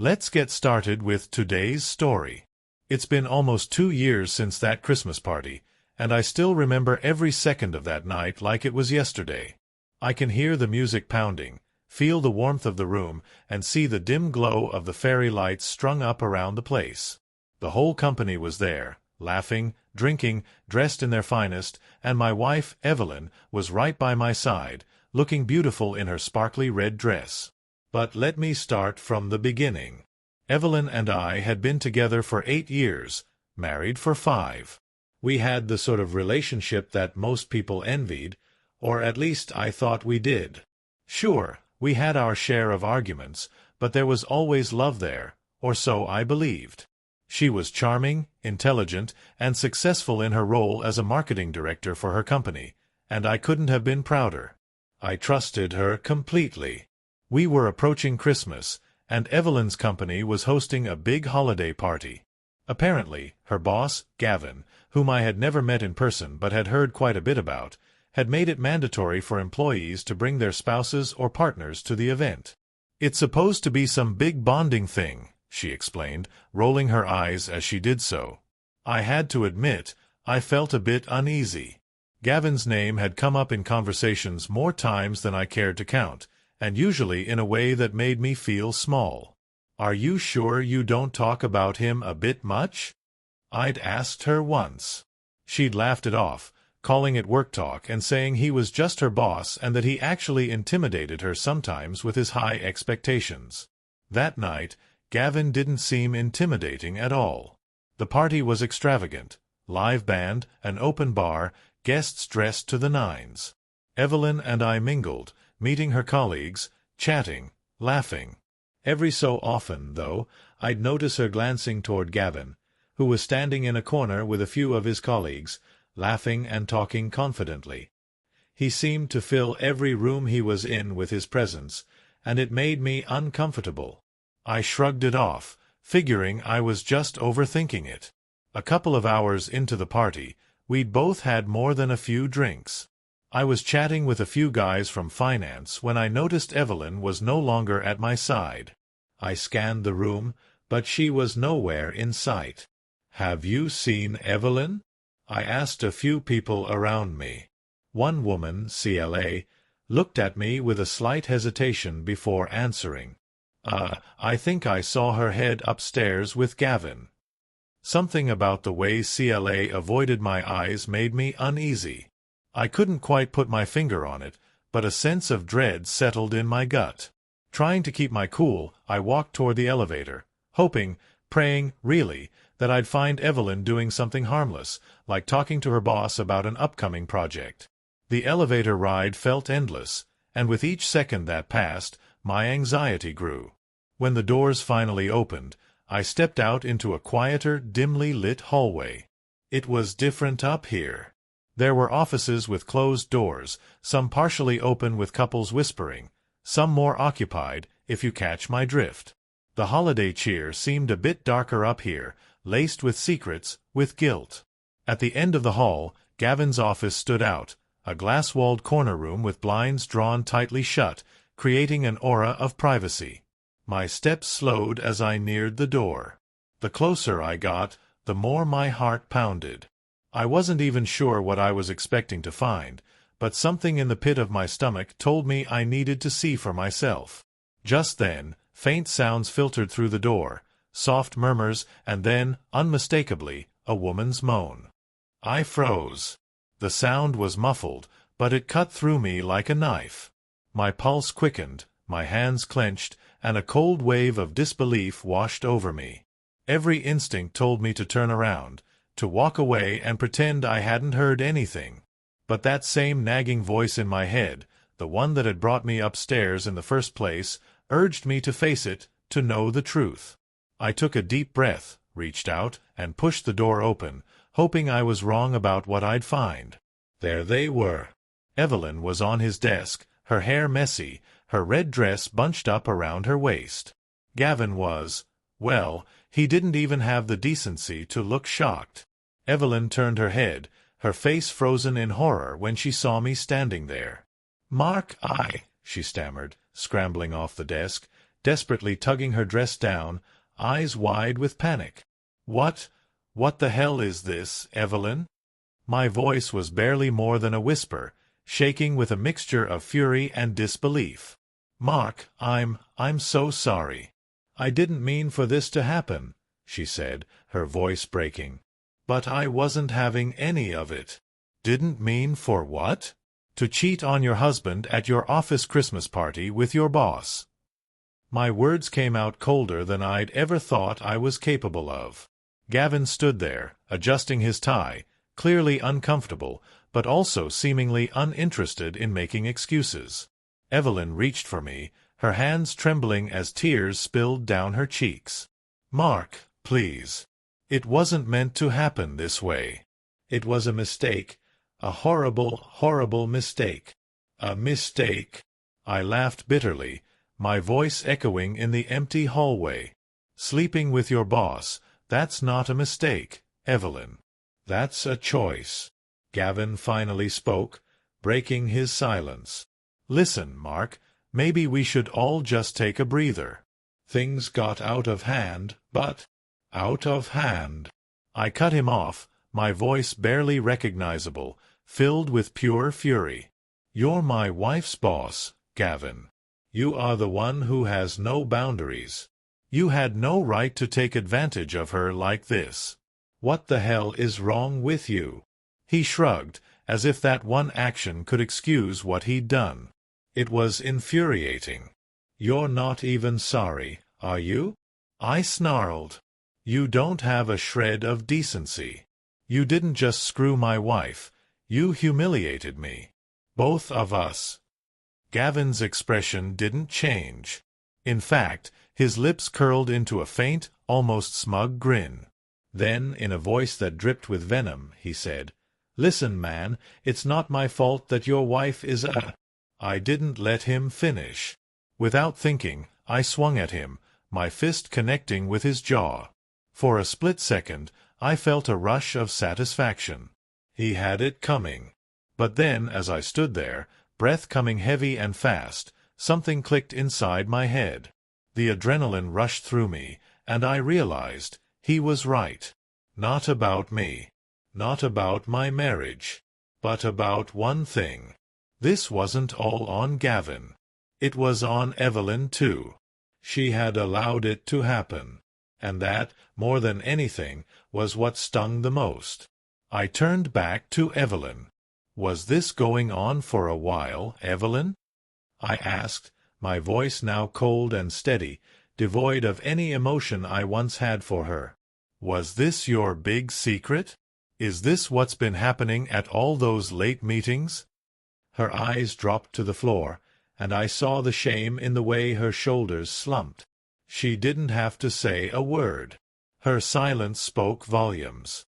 Let's get started with today's story. It's been almost 2 years since that Christmas party, and I still remember every second of that night like it was yesterday. I can hear the music pounding, feel the warmth of the room, and see the dim glow of the fairy lights strung up around the place. The whole company was there, laughing, drinking, dressed in their finest, and my wife, Evelyn, was right by my side, looking beautiful in her sparkly red dress. But let me start from the beginning. Evelyn and I had been together for 8 years, married for 5. We had the sort of relationship that most people envied, or at least I thought we did. Sure, we had our share of arguments, but there was always love there, or so I believed. She was charming, intelligent, and successful in her role as a marketing director for her company, and I couldn't have been prouder. I trusted her completely. We were approaching Christmas, and Evelyn's company was hosting a big holiday party. Apparently, her boss, Gavin, whom I had never met in person but had heard quite a bit about, had made it mandatory for employees to bring their spouses or partners to the event. "It's supposed to be some big bonding thing," she explained, rolling her eyes as she did so. I had to admit, I felt a bit uneasy. Gavin's name had come up in conversations more times than I cared to count, and usually in a way that made me feel small. "Are you sure you don't talk about him a bit much?" I'd asked her once. She'd laughed it off, calling it work talk and saying he was just her boss and that he actually intimidated her sometimes with his high expectations. That night, Gavin didn't seem intimidating at all. The party was extravagant. Live band, an open bar, guests dressed to the nines. Evelyn and I mingled, meeting her colleagues, chatting, laughing. Every so often, though, I'd notice her glancing toward Gavin, who was standing in a corner with a few of his colleagues, laughing and talking confidently. He seemed to fill every room he was in with his presence, and it made me uncomfortable. I shrugged it off, figuring I was just overthinking it. A couple of hours into the party, we'd both had more than a few drinks. I was chatting with a few guys from finance when I noticed Evelyn was no longer at my side. I scanned the room, but she was nowhere in sight. "Have you seen Evelyn?" I asked a few people around me. One woman, CLA, looked at me with a slight hesitation before answering. I think I saw her head upstairs with Gavin." Something about the way CLA avoided my eyes made me uneasy. I couldn't quite put my finger on it, but a sense of dread settled in my gut. Trying to keep my cool, I walked toward the elevator, hoping, praying, really, that I'd find Evelyn doing something harmless, like talking to her boss about an upcoming project. The elevator ride felt endless, and with each second that passed, my anxiety grew. When the doors finally opened, I stepped out into a quieter, dimly lit hallway. It was different up here. There were offices with closed doors, some partially open with couples whispering, some more occupied, if you catch my drift. The holiday cheer seemed a bit darker up here, laced with secrets, with guilt. At the end of the hall, Gavin's office stood out, a glass-walled corner room with blinds drawn tightly shut, creating an aura of privacy. My steps slowed as I neared the door. The closer I got, the more my heart pounded. I wasn't even sure what I was expecting to find, but something in the pit of my stomach told me I needed to see for myself. Just then, faint sounds filtered through the door, soft murmurs, and then, unmistakably, a woman's moan. I froze. The sound was muffled, but it cut through me like a knife. My pulse quickened, my hands clenched, and a cold wave of disbelief washed over me. Every instinct told me to turn around, to walk away and pretend I hadn't heard anything. But that same nagging voice in my head, the one that had brought me upstairs in the first place, urged me to face it, to know the truth. I took a deep breath, reached out, and pushed the door open, hoping I was wrong about what I'd find. There they were. Evelyn was on his desk, her hair messy, her red dress bunched up around her waist. Gavin was, well, he didn't even have the decency to look shocked. Evelyn turned her head, her face frozen in horror when she saw me standing there. "Mark, she stammered, scrambling off the desk. desperately tugging her dress down, eyes wide with panic. What the hell is this, Evelyn? My voice was barely more than a whisper, shaking with a mixture of fury and disbelief. Mark, I'm so sorry. I didn't mean for this to happen, she said, her voice breaking. But I wasn't having any of it. Didn't mean for what? To cheat on your husband at your office Christmas party with your boss. My words came out colder than I'd ever thought I was capable of. Gavin stood there, adjusting his tie, clearly uncomfortable, but also seemingly uninterested in making excuses. Evelyn reached for me, her hands trembling as tears spilled down her cheeks. Mark, please. It wasn't meant to happen this way. It was a mistake. A horrible, horrible mistake. A mistake. I laughed bitterly, my voice echoing in the empty hallway. Sleeping with your boss, that's not a mistake, Evelyn. That's a choice. Gavin finally spoke, breaking his silence. Listen, Mark, maybe we should all just take a breather. Things got out of hand, but... Out of hand. I cut him off, my voice barely recognizable, filled with pure fury. You're my wife's boss, Gavin. You are the one who has no boundaries. You had no right to take advantage of her like this. What the hell is wrong with you? He shrugged, as if that one action could excuse what he'd done. It was infuriating. You're not even sorry, are you? I snarled. You don't have a shred of decency. You didn't just screw my wife. You humiliated me. Both of us. Gavin's expression didn't change. In fact, his lips curled into a faint, almost smug grin. Then, in a voice that dripped with venom, he said, Listen, man, it's not my fault that your wife is a... I didn't let him finish. Without thinking, I swung at him, my fist connecting with his jaw. For a split second, I felt a rush of satisfaction. He had it coming. But then, as I stood there, breath coming heavy and fast, something clicked inside my head. The adrenaline rushed through me, and I realized he was right. Not about me. Not about my marriage. But about one thing. This wasn't all on Gavin. It was on Evelyn, too. She had allowed it to happen. And that, more than anything, was what stung the most. I turned back to Evelyn. Was this going on for a while, Evelyn? I asked, my voice now cold and steady, devoid of any emotion I once had for her. Was this your big secret? Is this what's been happening at all those late meetings? Her eyes dropped to the floor, and I saw the shame in the way her shoulders slumped. She didn't have to say a word. Her silence spoke volumes.